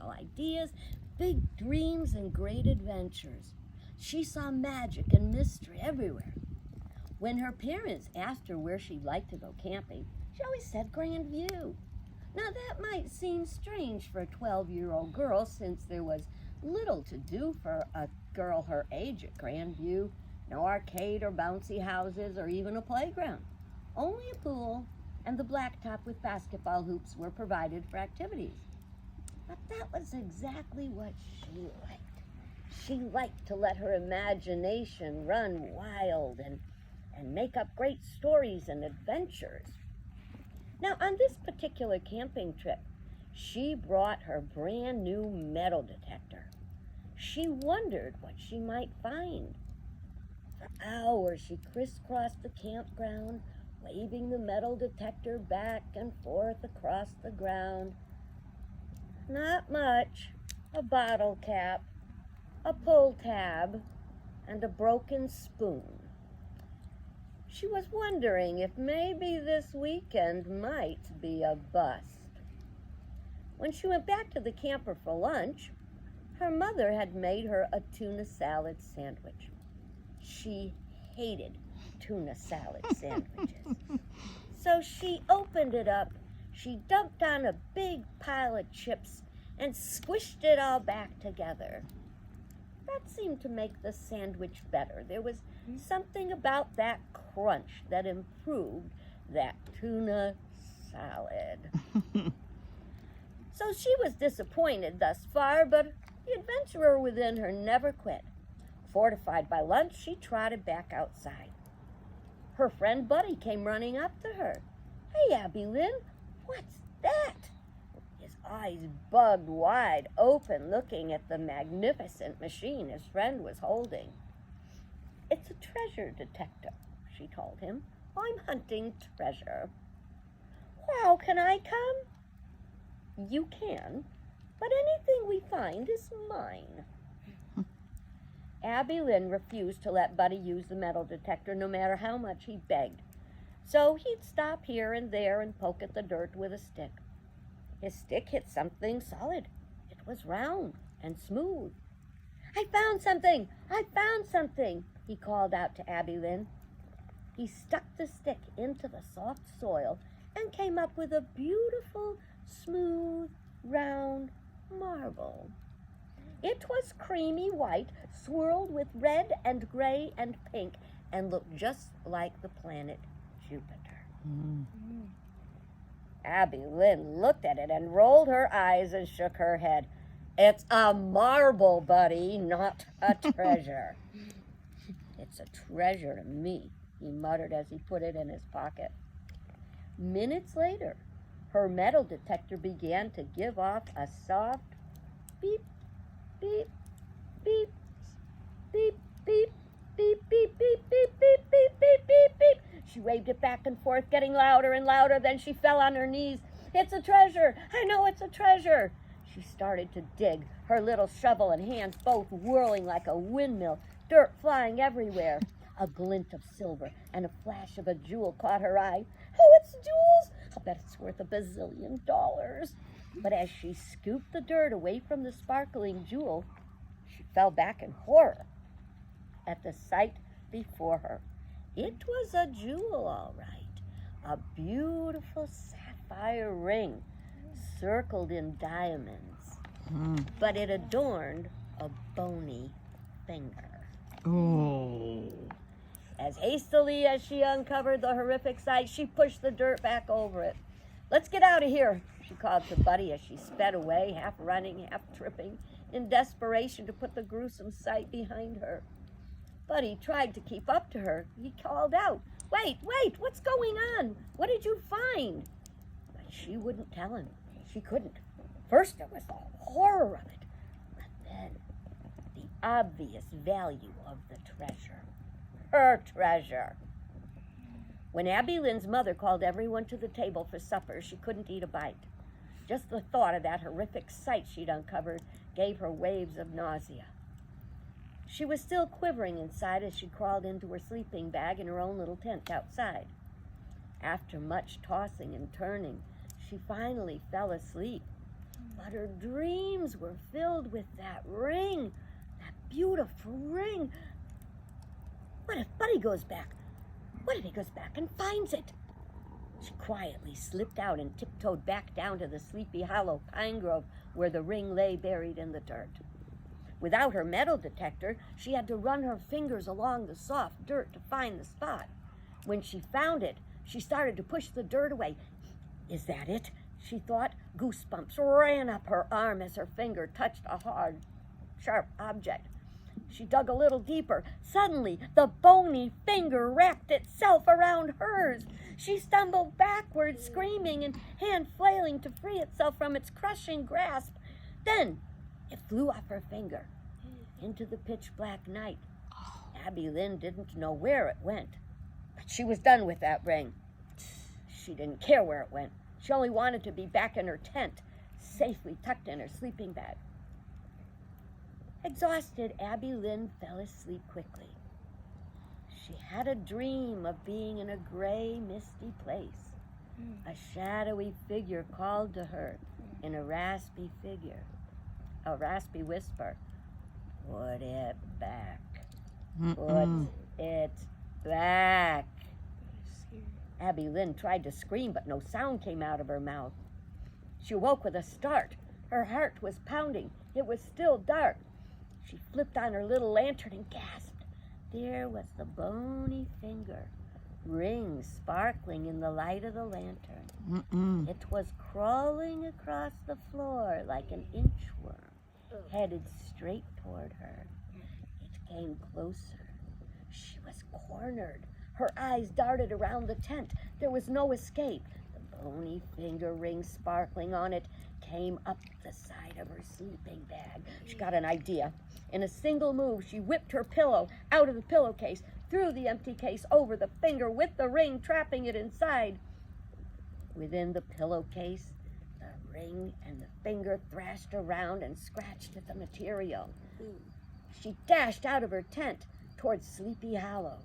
original ideas, big dreams, and great adventures. She saw magic and mystery everywhere. When her parents asked her where she'd like to go camping, she always said Grandview. Now that might seem strange for a 12-year-old girl, since there was little to do for a girl her age at Grandview. No arcade or bouncy houses or even a playground. Only a pool and the blacktop with basketball hoops were provided for activities. But that was exactly what she liked. She liked to let her imagination run wild and make up great stories and adventures. Now, on this particular camping trip, she brought her brand new metal detector. She wondered what she might find. For hours, she crisscrossed the campground, waving the metal detector back and forth across the ground. Not much. A bottle cap, a pull tab, and a broken spoon. She was wondering if maybe this weekend might be a bust. When she went back to the camper for lunch, her mother had made her a tuna salad sandwich. She hated tuna salad sandwiches. So she opened it up, she dumped on a big pile of chips and squished it all back together. That seemed to make the sandwich better. There was something about that crunch that improved that tuna salad. So she was disappointed thus far, but the adventurer within her never quit. Fortified by lunch, she trotted back outside. Her friend Buddy came running up to her. "Hey, Abby Lynn, what's that?" His eyes bugged wide open, looking at the magnificent machine his friend was holding. "It's a treasure detector," she told him. "I'm hunting treasure." "Well, can I come?" "You can, but anything we find is mine." Abby Lynn refused to let Buddy use the metal detector no matter how much he begged. So he'd stop here and there and poke at the dirt with a stick. His stick hit something solid. It was round and smooth. "I found something! I found something!" he called out to Abby Lynn. He stuck the stick into the soft soil and came up with a beautiful, smooth, round marble. It was creamy white, swirled with red and gray and pink, and looked just like the planet Jupiter. Abby Lynn looked at it and rolled her eyes and shook her head. "It's a marble, Buddy, not a treasure." "It's a treasure to me," he muttered as he put it in his pocket. Minutes later, her metal detector began to give off a soft beep, beep, beep, beep, beep, beep, beep, beep, beep, beep, beep, beep, beep, beep. She waved it back and forth, getting louder and louder. Then she fell on her knees. "It's a treasure! I know it's a treasure!" She started to dig, her little shovel and hands both whirling like a windmill, dirt flying everywhere. A glint of silver and a flash of a jewel caught her eye. "Oh, it's jewels! I'll bet it's worth $1 bazillion. But as she scooped the dirt away from the sparkling jewel, she fell back in horror at the sight before her. It was a jewel, all right. A beautiful sapphire ring, circled in diamonds. But it adorned a bony finger. Oh. As hastily as she uncovered the horrific sight, she pushed the dirt back over it. "Let's get out of here," she called to Buddy as she sped away, half running, half tripping, in desperation to put the gruesome sight behind her. Buddy tried to keep up to her. He called out, Wait, what's going on? What did you find?" But she wouldn't tell him. She couldn't. First there was the horror of it, but then the obvious value of the treasure. Her treasure. When Abby Lynn's mother called everyone to the table for supper, she couldn't eat a bite. Just the thought of that horrific sight she'd uncovered gave her waves of nausea. She was still quivering inside as she crawled into her sleeping bag in her own little tent outside. After much tossing and turning, she finally fell asleep. But her dreams were filled with that ring, that beautiful ring. What if Buddy goes back? What if he goes back and finds it? She quietly slipped out and tiptoed back down to the Sleepy Hollow pine grove where the ring lay buried in the dirt. Without her metal detector, she had to run her fingers along the soft dirt to find the spot. When she found it, she started to push the dirt away. Is that it? She thought. Goosebumps ran up her arm as her finger touched a hard, sharp object. She dug a little deeper. Suddenly, the bony finger wrapped itself around hers. She stumbled backward, screaming and hand flailing to free itself from its crushing grasp. Then it flew off her finger into the pitch-black night. Abby Lynn didn't know where it went, but she was done with that ring. She didn't care where it went. She only wanted to be back in her tent, safely tucked in her sleeping bag. Exhausted, Abby Lynn fell asleep quickly. She had a dream of being in a gray, misty place. A shadowy figure called to her in a raspy whisper. Put it back. Put it back. Abby Lynn tried to scream, but no sound came out of her mouth. She awoke with a start. Her heart was pounding. It was still dark. She flipped on her little lantern and gasped. There was the bony finger, ring sparkling in the light of the lantern. It was crawling across the floor like an inchworm, headed straight toward her. It came closer. She was cornered. Her eyes darted around the tent. There was no escape. The bony finger, ring sparkling on it, came up the side of her sleeping bag. She got an idea. In a single move, she whipped her pillow out of the pillowcase, threw the empty case over the finger with the ring, trapping it inside. Within the pillowcase, the ring and the finger thrashed around and scratched at the material. She dashed out of her tent towards Sleepy Hollow.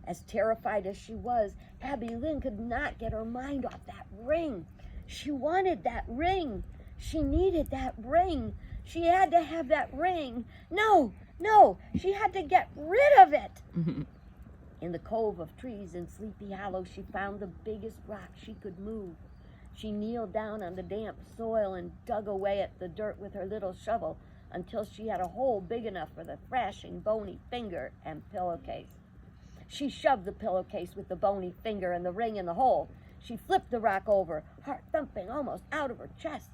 As terrified as she was, Abby Lynn could not get her mind off that ring. She wanted that ring. She needed that ring. She had to have that ring. No, she had to get rid of it. In the cove of trees in Sleepy Hollow, she found the biggest rock she could move. She kneeled down on the damp soil and dug away at the dirt with her little shovel until she had a hole big enough for the thrashing bony finger and pillowcase. She shoved the pillowcase with the bony finger and the ring in the hole. She flipped the rock over, heart thumping almost out of her chest.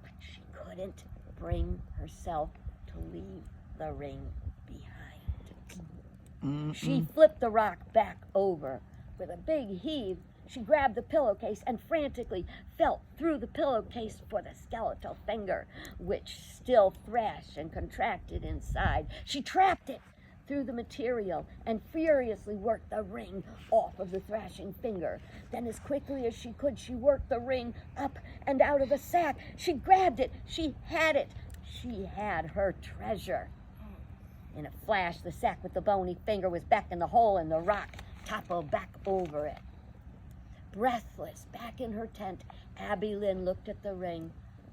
But she couldn't bring herself to leave the ring behind. She flipped the rock back over. With a big heave, she grabbed the pillowcase and frantically felt through the pillowcase for the skeletal finger, which still thrashed and contracted inside. She trapped it through the material and furiously worked the ring off of the thrashing finger. Then as quickly as she could, she worked the ring up and out of the sack. She grabbed it. She had it. She had her treasure. In a flash, the sack with the bony finger was back in the hole and the rock toppled back over it. Breathless, back in her tent, Abby Lynn looked at the ring.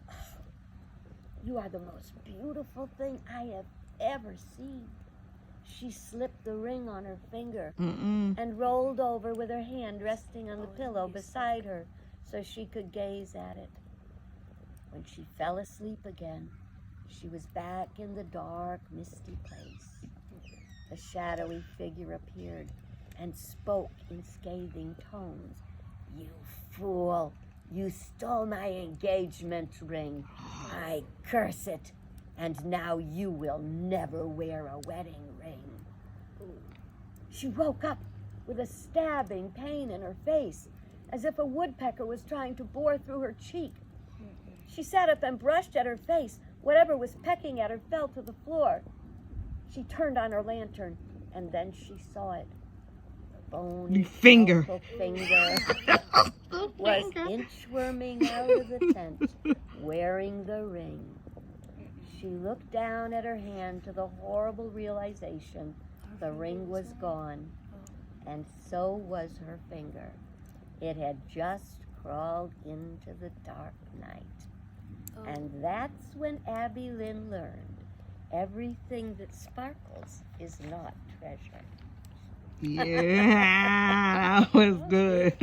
Oh, you are the most beautiful thing I have ever seen. She slipped the ring on her finger and rolled over with her hand resting on the pillow beside her so she could gaze at it. When she fell asleep again, she was back in the dark, misty place. The shadowy figure appeared and spoke in scathing tones. You fool! You stole my engagement ring. I curse it. And now you will never wear a wedding ring. She woke up with a stabbing pain in her face, as if a woodpecker was trying to bore through her cheek. She sat up and brushed at her face. Whatever was pecking at her fell to the floor. She turned on her lantern, and then she saw it. The bony finger was inchworming out of the tent, wearing the ring. She looked down at her hand to the horrible realization the ring was gone, and so was her finger. It had just crawled into the dark night. And that's when Abby Lynn learned everything that sparkles is not treasure. Yeah, that was good.